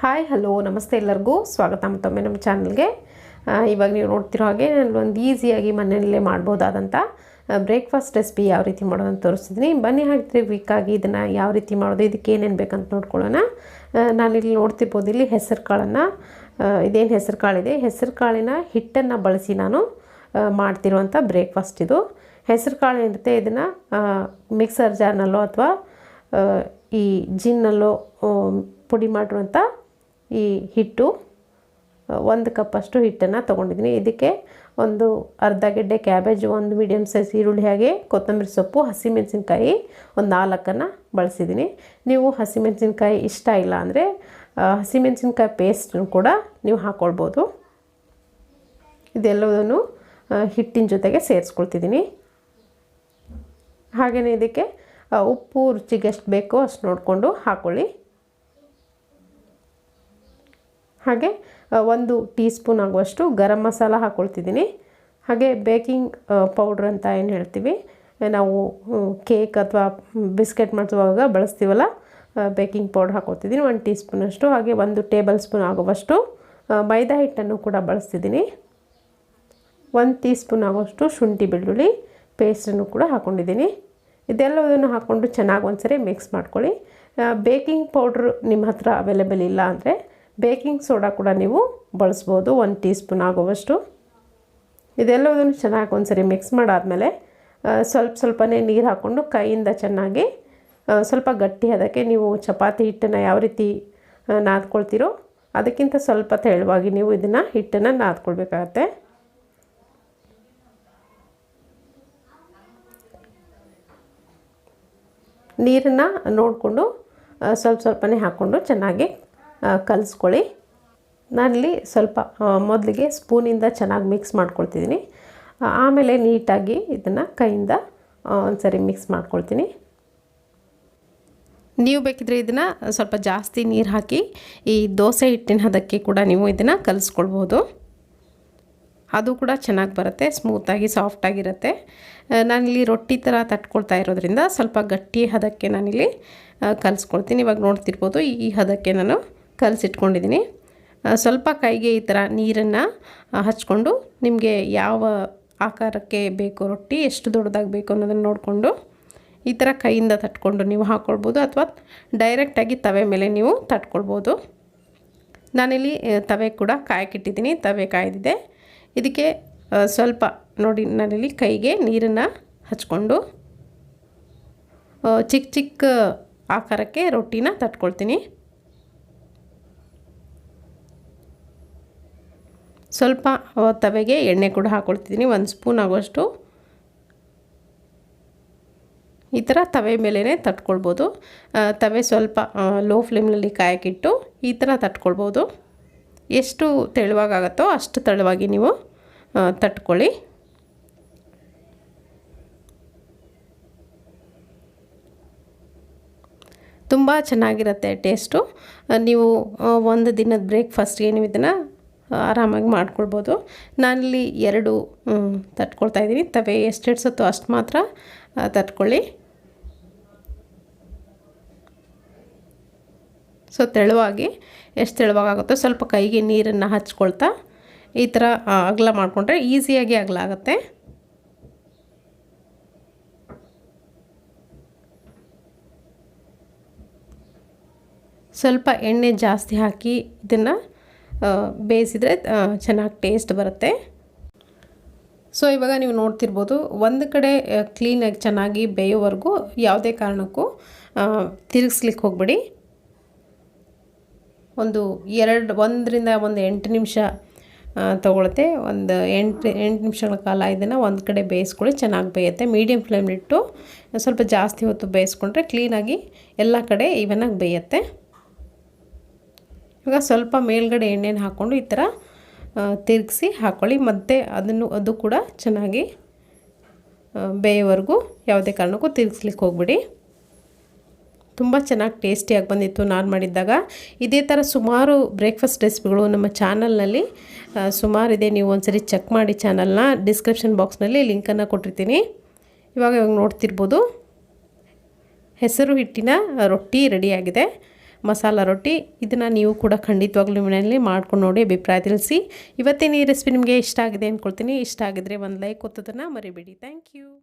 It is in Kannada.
ಹಾಯ್ ಹಲೋ ನಮಸ್ತೆ ಎಲ್ಲರಿಗೂ ಸ್ವಾಗತ ಮತ್ತೊಮ್ಮೆ ನಮ್ಮ ಚಾನಲ್ಗೆ. ಇವಾಗ ನೀವು ನೋಡ್ತಿರೋ ಹಾಗೆ ನಾನು ಒಂದು ಈಸಿಯಾಗಿ ಮನೆಯಲ್ಲೇ ಮಾಡ್ಬೋದಾದಂಥ ಬ್ರೇಕ್ಫಾಸ್ಟ್ ರೆಸಿಪಿ ಯಾವ ರೀತಿ ಮಾಡೋದಂತ ತೋರಿಸ್ತಿದ್ದೀನಿ. ಬನ್ನಿ ಹಾಗಿದ್ರೆ ವೀಕಾಗಿ ಇದನ್ನು ಯಾವ ರೀತಿ ಮಾಡೋದು, ಇದಕ್ಕೆ ಏನೇನು ಬೇಕಂತ ನೋಡ್ಕೊಳ್ಳೋಣ. ನಾನಿಲ್ಲಿ ನೋಡ್ತಿರ್ಬೋದು, ಇಲ್ಲಿ ಹೆಸರು ಕಾಳನ್ನು, ಇದೇನು ಹೆಸರು ಕಾಳಿದೆ, ಹೆಸರು ಕಾಳಿನ ಹಿಟ್ಟನ್ನು ಬಳಸಿ ನಾನು ಮಾಡ್ತಿರುವಂಥ ಬ್ರೇಕ್ಫಾಸ್ಟ್ ಇದು. ಹೆಸರು ಕಾಳು ಏನಿರುತ್ತೆ ಇದನ್ನು ಮಿಕ್ಸರ್ ಜಾರ್ನಲ್ಲೋ ಅಥವಾ ಈ ಜಿನ್ನಲ್ಲೋ ಪುಡಿ ಮಾಡಿರುವಂಥ ಈ ಹಿಟ್ಟು 1 ಕಪ್ಪಷ್ಟು ಹಿಟ್ಟನ್ನು ತೊಗೊಂಡಿದ್ದೀನಿ. ಇದಕ್ಕೆ ಒಂದು ಅರ್ಧ ಗೆಡ್ಡೆ ಕ್ಯಾಬೇಜ್, ಒಂದು ಮೀಡಿಯಮ್ ಸೈಜ್ ಈರುಳ್ಳಿ, ಹಾಗೆ ಕೊತ್ತಂಬರಿ ಸೊಪ್ಪು, ಹಸಿಮೆಣಸಿನ್ಕಾಯಿ ಒಂದು 4 ಬಳಸಿದ್ದೀನಿ. ನೀವು ಹಸಿಮೆಣಸಿನ್ಕಾಯಿ ಇಷ್ಟ ಇಲ್ಲ ಅಂದರೆ ಹಸಿಮೆಣಸಿನ್ಕಾಯಿ ಪೇಸ್ಟನ್ನು ಕೂಡ ನೀವು ಹಾಕ್ಕೊಳ್ಬೋದು. ಇದೆಲ್ಲದನ್ನು ಹಿಟ್ಟಿನ ಜೊತೆಗೆ ಸೇರಿಸ್ಕೊಳ್ತಿದ್ದೀನಿ. ಹಾಗೆಯೇ ಇದಕ್ಕೆ ಉಪ್ಪು ರುಚಿಗೆ ಎಷ್ಟು ಬೇಕೋ ಅಷ್ಟು ನೋಡಿಕೊಂಡು ಹಾಕ್ಕೊಳ್ಳಿ. ಹಾಗೆ 1 ಟೀ ಸ್ಪೂನ್ ಆಗುವಷ್ಟು ಗರಂ ಮಸಾಲ ಹಾಕ್ಕೊಳ್ತಿದ್ದೀನಿ. ಹಾಗೆ ಬೇಕಿಂಗ್ ಪೌಡ್ರ್ ಅಂತ ಏನು ಹೇಳ್ತೀವಿ ನಾವು, ಕೇಕ್ ಅಥವಾ ಬಿಸ್ಕೆಟ್ ಮಾಡಿಸುವಾಗ ಬಳಸ್ತೀವಲ್ಲ, ಬೇಕಿಂಗ್ ಪೌಡ್ರ್ ಹಾಕ್ಕೊಳ್ತಿದ್ದೀನಿ 1 ಟೀ ಸ್ಪೂನಷ್ಟು. ಹಾಗೆ 1 ಟೇಬಲ್ ಸ್ಪೂನ್ ಆಗುವಷ್ಟು ಮೈದಾ ಹಿಟ್ಟನ್ನು ಕೂಡ ಬಳಸ್ತಿದ್ದೀನಿ. 1 ಟೀ ಸ್ಪೂನ್ ಆಗುವಷ್ಟು ಶುಂಠಿ ಬೆಳ್ಳುಳ್ಳಿ ಪೇಸ್ಟನ್ನು ಕೂಡ ಹಾಕ್ಕೊಂಡಿದ್ದೀನಿ. ಇದೆಲ್ಲದನ್ನು ಹಾಕ್ಕೊಂಡು ಚೆನ್ನಾಗಿ ಒಂದ್ಸರಿ ಮಿಕ್ಸ್ ಮಾಡ್ಕೊಳ್ಳಿ. ಬೇಕಿಂಗ್ ಪೌಡ್ರ್ ನಿಮ್ಮ ಹತ್ರ ಅವೈಲೇಬಲ್ ಇಲ್ಲ ಅಂದರೆ ಬೇಕಿಂಗ್ ಸೋಡಾ ಕೂಡ ನೀವು ಬಳಸ್ಬೋದು, 1 ಟೀ ಸ್ಪೂನ್ ಆಗುವಷ್ಟು. ಇದೆಲ್ಲದನ್ನು ಚೆನ್ನಾಗಿ ಒಂದ್ಸರಿ ಮಿಕ್ಸ್ ಮಾಡಾದಮೇಲೆ ಸ್ವಲ್ಪನೇ ನೀರು ಹಾಕ್ಕೊಂಡು ಕೈಯಿಂದ ಚೆನ್ನಾಗಿ ಸ್ವಲ್ಪ ಗಟ್ಟಿ ಅದಕ್ಕೆ, ನೀವು ಚಪಾತಿ ಹಿಟ್ಟನ್ನು ಯಾವ ರೀತಿ ನಾದ್ಕೊಳ್ತೀರೋ ಅದಕ್ಕಿಂತ ಸ್ವಲ್ಪ ತೆಳುವಾಗಿ ನೀವು ಇದನ್ನು ಹಿಟ್ಟನ್ನು ನಾದ್ಕೊಳ್ಬೇಕಾಗತ್ತೆ. ನೀರನ್ನು ನೋಡಿಕೊಂಡು ಸ್ವಲ್ಪನೇ ಹಾಕ್ಕೊಂಡು ಚೆನ್ನಾಗಿ ಕಲಿಸ್ಕೊಳ್ಳಿ. ನಾನಿಲ್ಲಿ ಸ್ವಲ್ಪ ಮೊದಲಿಗೆ ಸ್ಪೂನಿಂದ ಚೆನ್ನಾಗಿ ಮಿಕ್ಸ್ ಮಾಡ್ಕೊಳ್ತಿದ್ದೀನಿ. ಆಮೇಲೆ ನೀಟಾಗಿ ಇದನ್ನು ಕೈಯಿಂದ ಒಂದ್ಸರಿ ಮಿಕ್ಸ್ ಮಾಡ್ಕೊಳ್ತೀನಿ. ನೀವು ಬೇಕಿದ್ರೆ ಇದನ್ನು ಸ್ವಲ್ಪ ಜಾಸ್ತಿ ನೀರು ಹಾಕಿ ಈ ದೋಸೆ ಹಿಟ್ಟಿನ ಹದಕ್ಕೆ ಕೂಡ ನೀವು ಇದನ್ನು ಕಲಿಸ್ಕೊಳ್ಬೋದು. ಅದು ಕೂಡ ಚೆನ್ನಾಗಿ ಬರುತ್ತೆ, ಸ್ಮೂತಾಗಿ ಸಾಫ್ಟಾಗಿರುತ್ತೆ. ನಾನಿಲ್ಲಿ ರೊಟ್ಟಿ ಥರ ತಟ್ಕೊಳ್ತಾ ಇರೋದ್ರಿಂದ ಸ್ವಲ್ಪ ಗಟ್ಟಿ ಹದಕ್ಕೆ ನಾನಿಲ್ಲಿ ಕಲಿಸ್ಕೊಳ್ತೀನಿ. ಇವಾಗ ನೋಡ್ತಿರ್ಬೋದು, ಈ ಹದಕ್ಕೆ ನಾನು ಕಲಸಿಟ್ಕೊಂಡಿದ್ದೀನಿ. ಸ್ವಲ್ಪ ಕೈಗೆ ಈ ಥರ ನೀರನ್ನು ಹಚ್ಕೊಂಡು ನಿಮಗೆ ಯಾವ ಆಕಾರಕ್ಕೆ ಬೇಕು ರೊಟ್ಟಿ, ಎಷ್ಟು ದೊಡ್ಡದಾಗಿ ಬೇಕು ಅನ್ನೋದನ್ನು ನೋಡಿಕೊಂಡು ಈ ಥರ ಕೈಯಿಂದ ತಟ್ಕೊಂಡು ನೀವು ಹಾಕ್ಕೊಳ್ಬೋದು, ಅಥವಾ ಡೈರೆಕ್ಟಾಗಿ ತವೆ ಮೇಲೆ ನೀವು ತಟ್ಕೊಳ್ಬೋದು. ನಾನಿಲ್ಲಿ ತವೆ ಕೂಡ ಕಾಯಕ್ಕಿಟ್ಟಿದ್ದೀನಿ, ತವೆ ಕಾಯ್ದಿದೆ. ಇದಕ್ಕೆ ಸ್ವಲ್ಪ ನೋಡಿ, ನಾನಿಲ್ಲಿ ಕೈಗೆ ನೀರನ್ನು ಹಚ್ಕೊಂಡು ಚಿಕ್ಕ ಚಿಕ್ಕ ಆಕಾರಕ್ಕೆ ರೊಟ್ಟಿನ ತಟ್ಕೊಳ್ತೀನಿ. ಸ್ವಲ್ಪ ತವೆಗೆ ಎಣ್ಣೆ ಕೂಡ ಹಾಕ್ಕೊಳ್ತಿದ್ದೀನಿ, 1 ಸ್ಪೂನ್ ಆಗುವಷ್ಟು. ಈ ಥರ ತವೆ ಮೇಲೇ ತಟ್ಕೊಳ್ಬೋದು. ತವೆ ಸ್ವಲ್ಪ ಲೋ ಫ್ಲೇಮ್ನಲ್ಲಿ ಕಾಯಕ್ಕಿಟ್ಟು ಈ ಥರ ತಟ್ಕೊಳ್ಬೋದು. ಎಷ್ಟು ತೆಳುವಾಗುತ್ತೋ ಅಷ್ಟು ತೆಳುವಾಗಿ ನೀವು ತಟ್ಕೊಳ್ಳಿ. ತುಂಬ ಚೆನ್ನಾಗಿರುತ್ತೆ ಟೇಸ್ಟು. ನೀವು ಒಂದು ದಿನದ ಬ್ರೇಕ್ಫಾಸ್ಟ್ಗೆ ನೀವು ಇದನ್ನು ಆರಾಮಾಗಿ ಮಾಡ್ಕೊಳ್ಬೋದು. ನಾನಿಲ್ಲಿ 2 ತಟ್ಕೊಳ್ತಾ ಇದ್ದೀನಿ. ತವೆ ಎಷ್ಟು ಹಿಡ್ಸುತ್ತೋ ಅಷ್ಟು ಮಾತ್ರ ತಟ್ಕೊಳ್ಳಿ. ಸೊ ತೆಳುವಾಗಿ, ಎಷ್ಟು ತೆಳುವಾಗುತ್ತೋ ಸ್ವಲ್ಪ ಕೈಗೆ ನೀರನ್ನು ಹಚ್ಕೊಳ್ತಾ ಈ ಥರ ಅಗಲ ಮಾಡಿಕೊಂಡ್ರೆ ಈಸಿಯಾಗಿ ಅಗಲ ಆಗುತ್ತೆ. ಸ್ವಲ್ಪ ಎಣ್ಣೆ ಜಾಸ್ತಿ ಹಾಕಿ ಇದನ್ನು ಬೇಯಿಸಿದರೆ ಚೆನ್ನಾಗಿ ಟೇಸ್ಟ್ ಬರುತ್ತೆ. ಸೊ ಇವಾಗ ನೀವು ನೋಡ್ತಿರ್ಬೋದು, ಒಂದು ಕಡೆ ಕ್ಲೀನಾಗಿ ಚೆನ್ನಾಗಿ ಬೇಯೋವರೆಗೂ ಯಾವುದೇ ಕಾರಣಕ್ಕೂ ತಿರುಗಿಸ್ಲಿಕ್ಕೆ ಹೋಗಬೇಡಿ. 1 ರಿಂದ 8 ನಿಮಿಷ ತೊಗೊಳುತ್ತೆ. 8 ನಿಮಿಷಗಳ ಕಾಲ ಇದನ್ನು ಒಂದು ಕಡೆ ಬೇಯಿಸ್ಕೊಳ್ಳಿ, ಚೆನ್ನಾಗಿ ಬೇಯುತ್ತೆ. ಮೀಡಿಯಮ್ ಫ್ಲೇಮ್ಲಿಟ್ಟು ಸ್ವಲ್ಪ ಜಾಸ್ತಿ ಹೊತ್ತು ಬೇಯಿಸ್ಕೊಂಡ್ರೆ ಕ್ಲೀನಾಗಿ ಎಲ್ಲ ಕಡೆ ಈವನಾಗಿ ಬೇಯುತ್ತೆ. ಇವಾಗ ಸ್ವಲ್ಪ ಮೇಲ್ಗಡೆ ಎಣ್ಣೆನ ಹಾಕ್ಕೊಂಡು ಈ ಥರ ತಿರುಗಿಸಿ ಹಾಕ್ಕೊಳ್ಳಿ. ಮತ್ತು ಅದು ಕೂಡ ಚೆನ್ನಾಗಿ ಬೇಯೋವರೆಗೂ ಯಾವುದೇ ಕಾರಣಕ್ಕೂ ತಿರುಗಿಸ್ಲಿಕ್ಕೆ ಹೋಗ್ಬಿಡಿ. ತುಂಬ ಚೆನ್ನಾಗಿ ಟೇಸ್ಟಿಯಾಗಿ ಬಂದಿತ್ತು ನಾನು ಮಾಡಿದ್ದಾಗ. ಇದೇ ಥರ ಸುಮಾರು ಬ್ರೇಕ್ಫಾಸ್ಟ್ ರೆಸಿಪಿಗಳು ನಮ್ಮ ಚಾನಲ್ನಲ್ಲಿ ಸುಮಾರಿದೆ. ನೀವು ಒಂದ್ಸರಿ ಚೆಕ್ ಮಾಡಿ ಚಾನಲ್ನ, ಡಿಸ್ಕ್ರಿಪ್ಷನ್ ಬಾಕ್ಸ್ನಲ್ಲಿ ಲಿಂಕನ್ನು ಕೊಟ್ಟಿರ್ತೀನಿ. ಇವಾಗ ನೋಡ್ತಿರ್ಬೋದು, ಹೆಸರು ಹಿಟ್ಟಿನ ರೊಟ್ಟಿ ರೆಡಿಯಾಗಿದೆ. ಮಸಾಲ ರೊಟ್ಟಿ. ಇದನ್ನು ನೀವು ಕೂಡ ಖಂಡಿತವಾಗ್ಲೂ ಮನೆಯಲ್ಲಿ ಮಾಡ್ಕೊಂಡು ನೋಡಿ ಅಭಿಪ್ರಾಯ ತಿಳಿಸಿ. ಇವತ್ತಿನ ಈ ರೆಸಿಪಿ ನಿಮಗೆ ಇಷ್ಟ ಆಗಿದೆ ಅಂದ್ಕೊಳ್ತೀನಿ. ಇಷ್ಟ ಆಗಿದ್ರೆ ಒಂದು ಲೈಕ್ ಒತ್ತೋದನ್ನು ಮರಿಬೇಡಿ. Thank you.